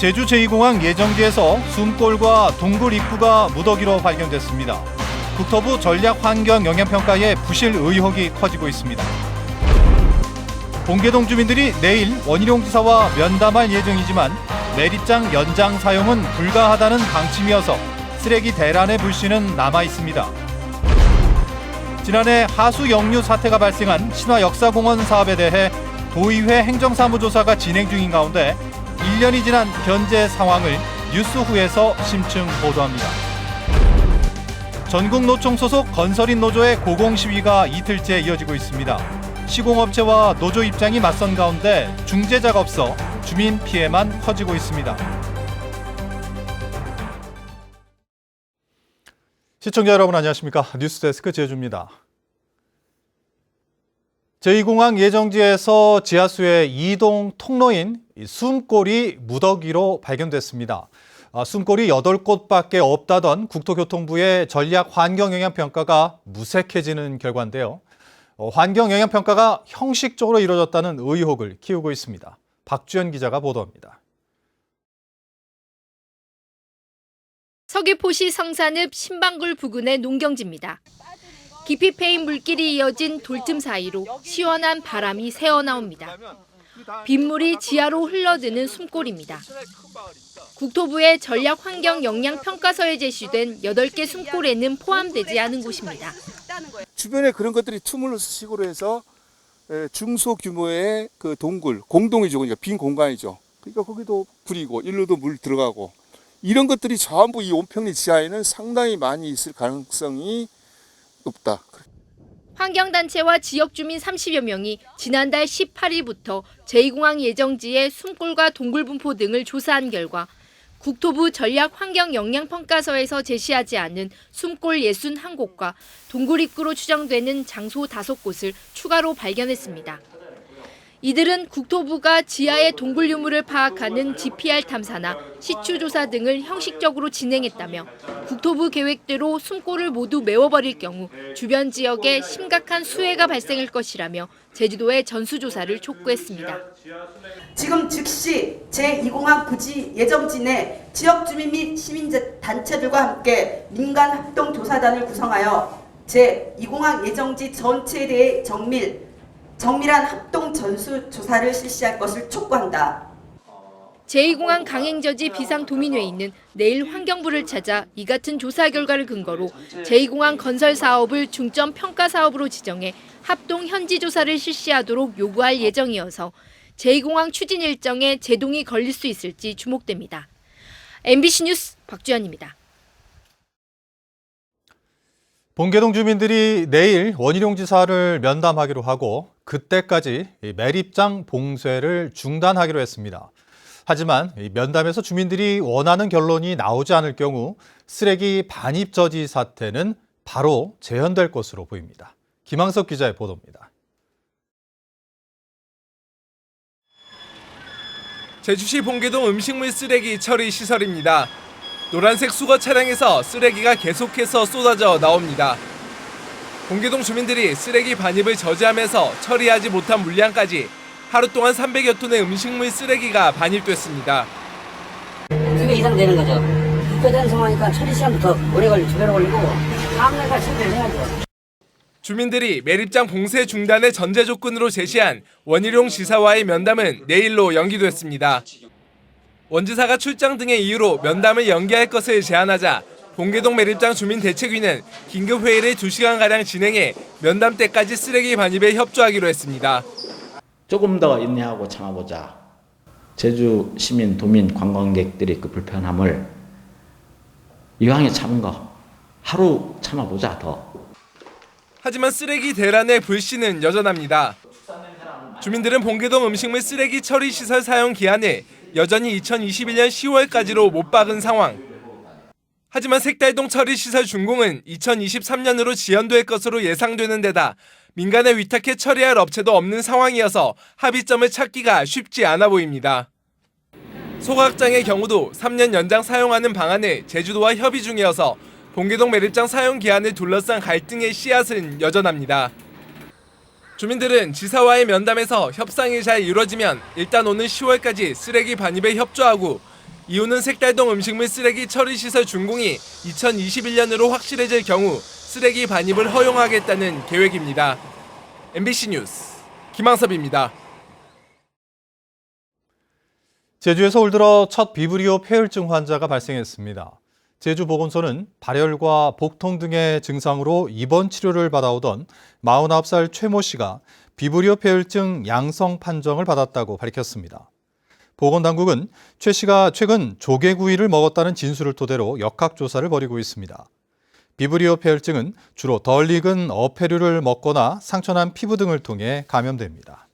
제주 제2공항 예정지에서 숨골과 동굴 입구가 무더기로 발견됐습니다. 국토부 전략환경영향평가에 부실 의혹이 커지고 있습니다. 봉계동 주민들이 내일 원희룡 지사와 면담할 예정이지만 매립장 연장 사용은 불가하다는 방침이어서 쓰레기 대란의 불씨는 남아 있습니다. 지난해 하수 역류 사태가 발생한 신화역사공원 사업에 대해 도의회 행정사무조사가 진행 중인 가운데 1년이 지난 현재 상황을 뉴스후에서 심층 보도합니다. 전국노총 소속 건설인 노조의 고공시위가 이틀째 이어지고 있습니다. 시공업체와 노조 입장이 맞선 가운데 중재자가 없어 주민 피해만 커지고 있습니다. 시청자 여러분 안녕하십니까? 뉴스데스크 제주입니다. 제2공항 예정지에서 지하수의 이동 통로인 숨골이 무더기로 발견됐습니다. 숨골이 8곳밖에 없다던 국토교통부의 전략환경영향평가가 무색해지는 결과인데요. 환경영향평가가 형식적으로 이루어졌다는 의혹을 키우고 있습니다. 박주연 기자가 보도합니다. 서귀포시 성산읍 신방굴 부근의 농경지입니다. 깊이 패인 물길이 이어진 돌틈 사이로 시원한 바람이 새어나옵니다. 빗물이 지하로 흘러드는 숨골입니다. 국토부의 전략환경영향평가서에 제시된 8개 숨골에는 포함되지 않은 곳입니다. 주변에 그런 것들이 투물식으로 해서 중소규모의 그 동굴, 공동이죠. 그러니까 빈 공간이죠. 그러니까 거기도 굴이고 일로도 물 들어가고 이런 것들이 전부 이 온평리 지하에는 상당히 많이 있을 가능성이 높다. 환경단체와 지역주민 30여 명이 지난달 18일부터 제2공항 예정지의 숨골과 동굴 분포 등을 조사한 결과 국토부 전략환경영향평가서에서 제시하지 않은 숨골 61곳과 동굴 입구로 추정되는 장소 5곳을 추가로 발견했습니다. 이들은 국토부가 지하의 동굴 유무를 파악하는 GPR 탐사나 시추 조사 등을 형식적으로 진행했다며 국토부 계획대로 숨골을 모두 메워버릴 경우 주변 지역에 심각한 수해가 발생할 것이라며 제주도에 전수조사를 촉구했습니다. 지금 즉시 제2공항 부지 예정지 내 지역 주민 및 시민단체들과 함께 민간 합동조사단을 구성하여 제2공항 예정지 전체에 대해 정밀한 합동 전수 조사를 실시할 것을 촉구한다. 제2공항 강행저지 비상도민회의는 내일 환경부를 찾아 이 같은 조사 결과를 근거로 제2공항 건설 사업을 중점 평가 사업으로 지정해 합동 현지 조사를 실시하도록 요구할 예정이어서 제2공항 추진 일정에 제동이 걸릴 수 있을지 주목됩니다. MBC 뉴스 박주연입니다. 봉계동 주민들이 내일 원희룡 지사를 면담하기로 하고 그때까지 매립장 봉쇄를 중단하기로 했습니다. 하지만 면담에서 주민들이 원하는 결론이 나오지 않을 경우 쓰레기 반입 저지 사태는 바로 재현될 것으로 보입니다. 김항석 기자의 보도입니다. 제주시 봉계동 음식물 쓰레기 처리 시설입니다. 노란색 수거 차량에서 쓰레기가 계속해서 쏟아져 나옵니다. 봉계동 주민들이 쓰레기 반입을 저지하면서 처리하지 못한 물량까지 하루 동안 300여 톤의 음식물 쓰레기가 반입됐습니다. 2배 이상 되는 거죠. 급하다는 상황이니까 처리 시간도 더 오래 걸리고 2배로 걸리고 다음날까지 처리를 해야죠. 주민들이 매립장 봉쇄 중단의 전제 조건으로 제시한 원희룡 지사와의 면담은 내일로 연기됐습니다. 원 지사가 출장 등의 이유로 면담을 연기할 것을 제안하자 봉계동 매립장 주민대책위는 긴급회의를 2시간가량 진행해 면담 때까지 쓰레기 반입에 협조하기로 했습니다. 조금 더 인내하고 참아보자. 제주 시민, 도민, 관광객들의 그 불편함을 이왕에 참은 거 하루 참아보자 더. 하지만 쓰레기 대란의 불씨는 여전합니다. 주민들은 봉계동 음식물 쓰레기 처리 시설 사용 기한을 여전히 2021년 10월까지로 못 박은 상황. 하지만 색달동 처리시설 준공은 2023년으로 지연될 것으로 예상되는 데다 민간에 위탁해 처리할 업체도 없는 상황이어서 합의점을 찾기가 쉽지 않아 보입니다. 소각장의 경우도 3년 연장 사용하는 방안을 제주도와 협의 중이어서 봉계동 매립장 사용 기한을 둘러싼 갈등의 씨앗은 여전합니다. 주민들은 지사와의 면담에서 협상이 잘 이루어지면 일단 오는 10월까지 쓰레기 반입에 협조하고 이유는 색달동 음식물 쓰레기 처리시설 준공이 2021년으로 확실해질 경우 쓰레기 반입을 허용하겠다는 계획입니다. MBC 뉴스 김항섭입니다. 제주에서 올 들어 첫 비브리오 폐혈증 환자가 발생했습니다. 제주보건소는 발열과 복통 등의 증상으로 입원 치료를 받아오던 49살 최모 씨가 비브리오 폐혈증 양성 판정을 받았다고 밝혔습니다. 보건당국은 최 씨가 최근 조개구이를 먹었다는 진술을 토대로 역학조사를 벌이고 있습니다. 비브리오 폐혈증은 주로 덜 익은 어패류를 먹거나 상처난 피부 등을 통해 감염됩니다.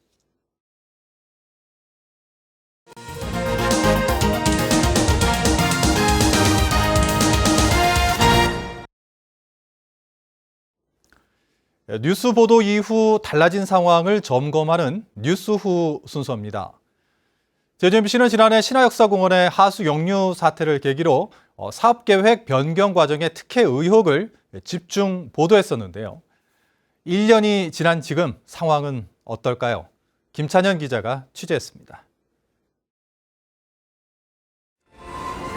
뉴스 보도 이후 달라진 상황을 점검하는 뉴스 후 순서입니다. 제주 MBC는 지난해 신화역사공원의 하수 역류 사태를 계기로 사업계획 변경 과정의 특혜 의혹을 집중 보도했었는데요. 1년이 지난 지금 상황은 어떨까요? 김찬현 기자가 취재했습니다.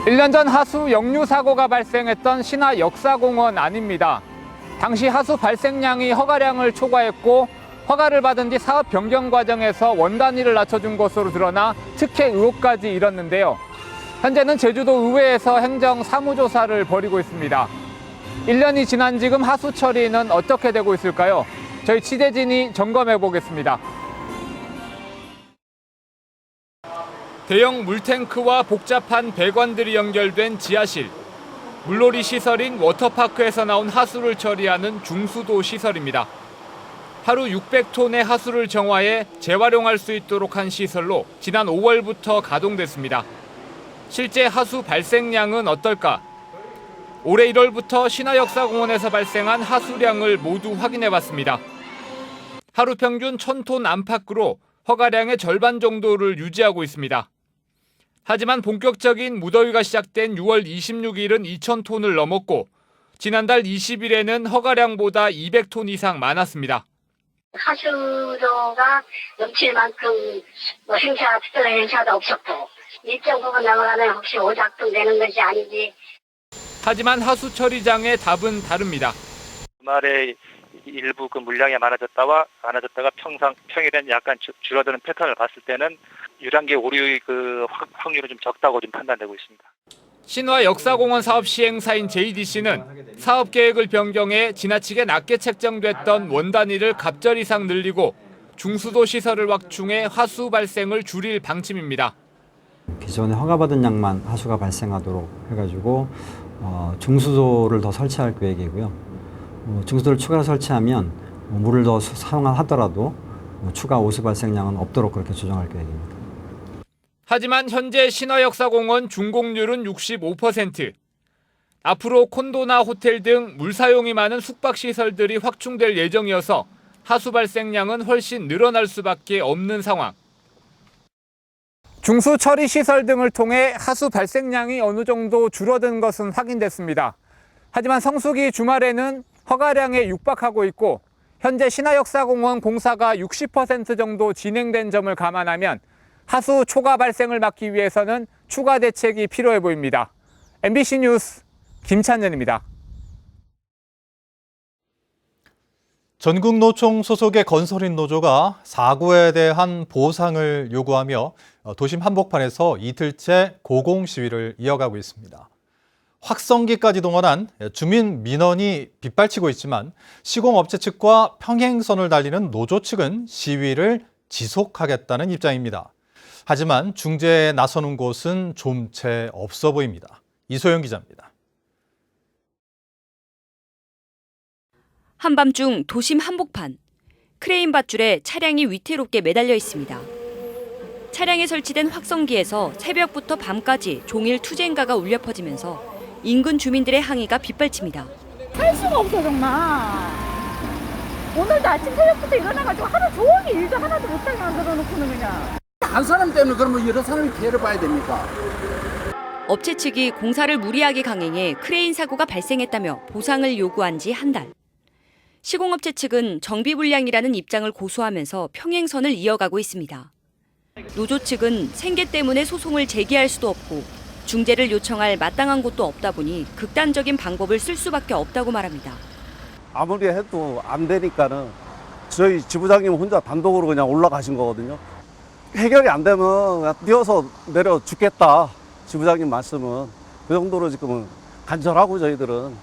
1년 전 하수 역류 사고가 발생했던 신화역사공원 안입니다. 당시 하수 발생량이 허가량을 초과했고 허가를 받은 뒤 사업 변경 과정에서 원단위를 낮춰준 것으로 드러나 특혜 의혹까지 일었는데요. 현재는 제주도 의회에서 행정 사무조사를 벌이고 있습니다. 1년이 지난 지금 하수 처리는 어떻게 되고 있을까요? 저희 취재진이 점검해 보겠습니다. 대형 물탱크와 복잡한 배관들이 연결된 지하실. 물놀이 시설인 워터파크에서 나온 하수를 처리하는 중수도 시설입니다. 하루 600톤의 하수를 정화해 재활용할 수 있도록 한 시설로 지난 5월부터 가동됐습니다. 실제 하수 발생량은 어떨까? 올해 1월부터 신화역사공원에서 발생한 하수량을 모두 확인해봤습니다. 하루 평균 1000톤 안팎으로 허가량의 절반 정도를 유지하고 있습니다. 하지만 본격적인 무더위가 시작된 6월 26일은 2000톤을 넘었고 지난달 20일에는 허가량보다 200톤 이상 많았습니다. 하수도가 넘칠 만큼 특별한 행사도 없었고 일정 부분 넘어가면 혹시 오작동 되는 것이 아닌지. 하지만 하수 처리장의 답은 다릅니다. 주말에 일부 그 물량이 많아졌다가 평일엔 약간 줄어드는 패턴을 봤을 때는 유량계 오류의 그 확률은 좀 적다고 좀 판단되고 있습니다. 신화역사공원 사업 시행사인 JDC는 사업 계획을 변경해 지나치게 낮게 책정됐던 원단위를 갑절 이상 늘리고 중수도 시설을 확충해 하수 발생을 줄일 방침입니다. 기존에 허가받은 양만 하수가 발생하도록 해가지고 중수도를 더 설치할 계획이고요. 중수도를 추가로 설치하면 물을 더 사용하더라도 추가 오수 발생량은 없도록 그렇게 조정할 계획입니다. 하지만 현재 신화역사공원 준공률은 65%. 앞으로 콘도나 호텔 등 물 사용이 많은 숙박시설들이 확충될 예정이어서 하수 발생량은 훨씬 늘어날 수밖에 없는 상황. 중수 처리 시설 등을 통해 하수 발생량이 어느 정도 줄어든 것은 확인됐습니다. 하지만 성수기 주말에는 허가량에 육박하고 있고 현재 신화역사공원 공사가 60% 정도 진행된 점을 감안하면 하수 초과 발생을 막기 위해서는 추가 대책이 필요해 보입니다. MBC 뉴스 김찬현입니다. 전국노총 소속의 건설인 노조가 사고에 대한 보상을 요구하며 도심 한복판에서 이틀째 고공 시위를 이어가고 있습니다. 확성기까지 동원한 주민 민원이 빗발치고 있지만 시공업체 측과 평행선을 달리는 노조 측은 시위를 지속하겠다는 입장입니다. 하지만 중재에 나서는 곳은 좀 채 없어 보입니다. 이소영 기자입니다. 한밤중 도심 한복판. 크레인 밧줄에 차량이 위태롭게 매달려 있습니다. 차량에 설치된 확성기에서 새벽부터 밤까지 종일 투쟁가가 울려 퍼지면서 인근 주민들의 항의가 빗발칩니다. 할 수가 없어 정말. 오늘도 아침 새벽부터 일어나가지고 하루 종일 일도 하나도 못하게 만들어 놓고는 그냥. 한 사람 때문에 그러면 여러 사람이 피해를 봐야 됩니까? 업체 측이 공사를 무리하게 강행해 크레인 사고가 발생했다며 보상을 요구한 지 한 달. 시공업체 측은 정비불량이라는 입장을 고수하면서 평행선을 이어가고 있습니다. 노조 측은 생계 때문에 소송을 제기할 수도 없고 중재를 요청할 마땅한 곳도 없다 보니 극단적인 방법을 쓸 수밖에 없다고 말합니다. 아무리 해도 안 되니까는 저희 지부장님 혼자 단독으로 그냥 올라가신 거거든요. 해결이 안 되면 그냥 뛰어서 내려 죽겠다. 지부장님 말씀은 그 정도로 지금은 간절하고 저희들은.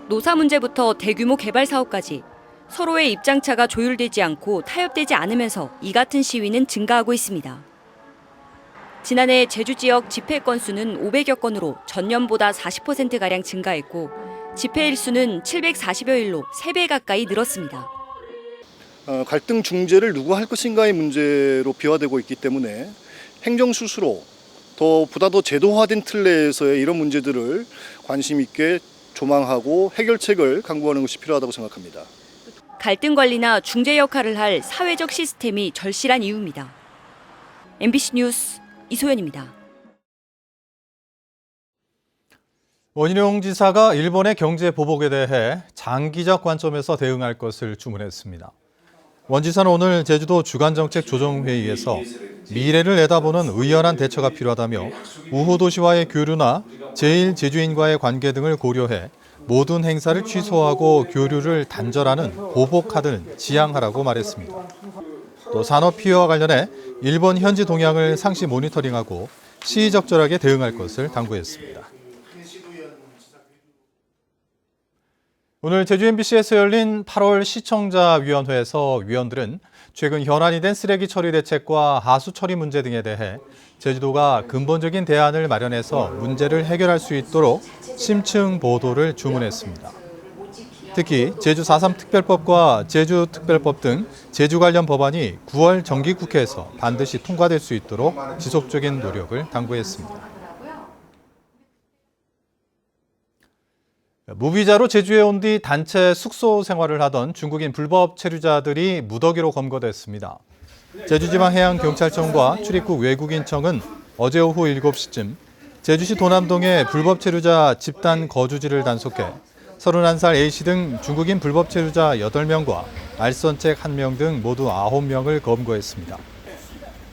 노사 문제부터 대규모 개발 사업까지 서로의 입장차가 조율되지 않고 타협되지 않으면서 이 같은 시위는 증가하고 있습니다. 지난해 제주 지역 집회 건수는 500여 건으로 전년보다 40%가량 증가했고 집회 일수는 740여 일로 3배 가까이 늘었습니다. 갈등 중재를 누가 할 것인가의 문제로 비화되고 있기 때문에 행정 스스로 보다 더 제도화된 틀 내에서의 이런 문제들을 관심 있게 조망하고 해결책을 강구하는 것이 필요하다고 생각합니다. 갈등 관리나 중재 역할을 할 사회적 시스템이 절실한 이유입니다. MBC 뉴스 이소연입니다. 원희룡 지사가 일본의 경제 보복에 대해 장기적 관점에서 대응할 것을 주문했습니다. 원 지사는 오늘 제주도 주간정책조정회의에서 미래를 내다보는 의연한 대처가 필요하다며 우호도시와의 교류나 제1제주인과의 관계 등을 고려해 모든 행사를 취소하고 교류를 단절하는 보복카드는 지양하라고 말했습니다. 또 산업 피해와 관련해 일본 현지 동향을 상시 모니터링하고 시의적절하게 대응할 것을 당부했습니다. 오늘 제주 MBC에서 열린 8월 시청자위원회에서 위원들은 최근 현안이 된 쓰레기 처리 대책과 하수 처리 문제 등에 대해 제주도가 근본적인 대안을 마련해서 문제를 해결할 수 있도록 심층 보도를 주문했습니다. 특히 제주 4.3 특별법과 제주특별법 등 제주 관련 법안이 9월 정기국회에서 반드시 통과될 수 있도록 지속적인 노력을 당부했습니다. 무비자로 제주에 온 뒤 단체 숙소 생활을 하던 중국인 불법 체류자들이 무더기로 검거됐습니다. 제주지방해양경찰청과 출입국 외국인청은 어제 오후 7시쯤 제주시 도남동의 불법 체류자 집단 거주지를 단속해 31살 A씨 등 중국인 불법 체류자 8명과 알선책 1명 등 모두 9명을 검거했습니다.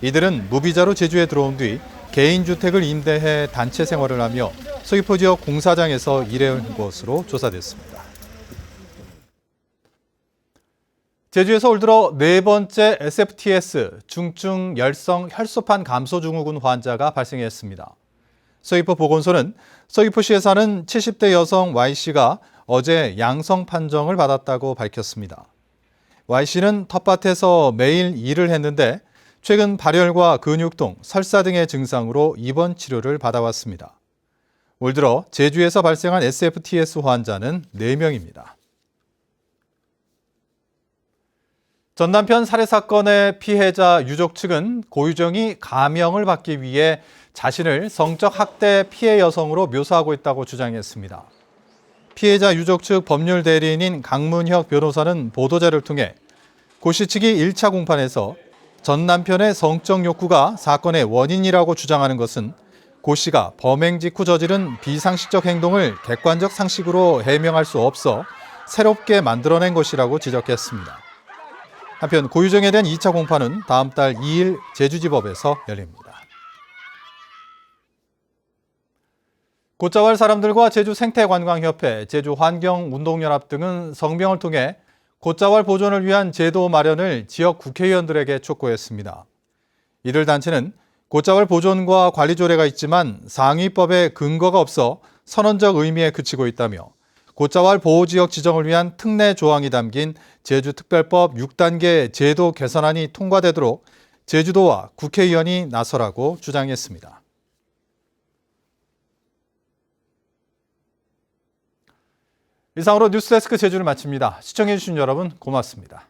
이들은 무비자로 제주에 들어온 뒤 개인주택을 임대해 단체 생활을 하며 서귀포 지역 공사장에서 일해온 것으로 조사됐습니다. 제주에서 올 들어 4번째 SFTS 중증 열성 혈소판 감소 증후군 환자가 발생했습니다. 서귀포 보건소는 서귀포시에 사는 70대 여성 Y씨가 어제 양성 판정을 받았다고 밝혔습니다. Y씨는 텃밭에서 매일 일을 했는데 최근 발열과 근육통, 설사 등의 증상으로 입원 치료를 받아왔습니다. 올 들어 제주에서 발생한 SFTS 환자는 4명입니다. 전 남편 살해 사건의 피해자 유족 측은 고유정이 가명을 받기 위해 자신을 성적 학대 피해 여성으로 묘사하고 있다고 주장했습니다. 피해자 유족 측 법률 대리인인 강문혁 변호사는 보도자를 통해 고 씨 측이 1차 공판에서 전 남편의 성적 욕구가 사건의 원인이라고 주장하는 것은 고 씨가 범행 직후 저지른 비상식적 행동을 객관적 상식으로 해명할 수 없어 새롭게 만들어낸 것이라고 지적했습니다. 한편 고유정에 대한 2차 공판은 다음 달 2일 제주지법에서 열립니다. 곶자왈 사람들과 제주생태관광협회, 제주환경운동연합 등은 성명을 통해 곶자왈 보존을 위한 제도 마련을 지역 국회의원들에게 촉구했습니다. 이들 단체는 곶자왈 보존과 관리 조례가 있지만 상위법에 근거가 없어 선언적 의미에 그치고 있다며 곶자왈 보호지역 지정을 위한 특례 조항이 담긴 제주특별법 6단계 제도 개선안이 통과되도록 제주도와 국회의원이 나서라고 주장했습니다. 이상으로 뉴스데스크 제주를 마칩니다. 시청해주신 여러분 고맙습니다.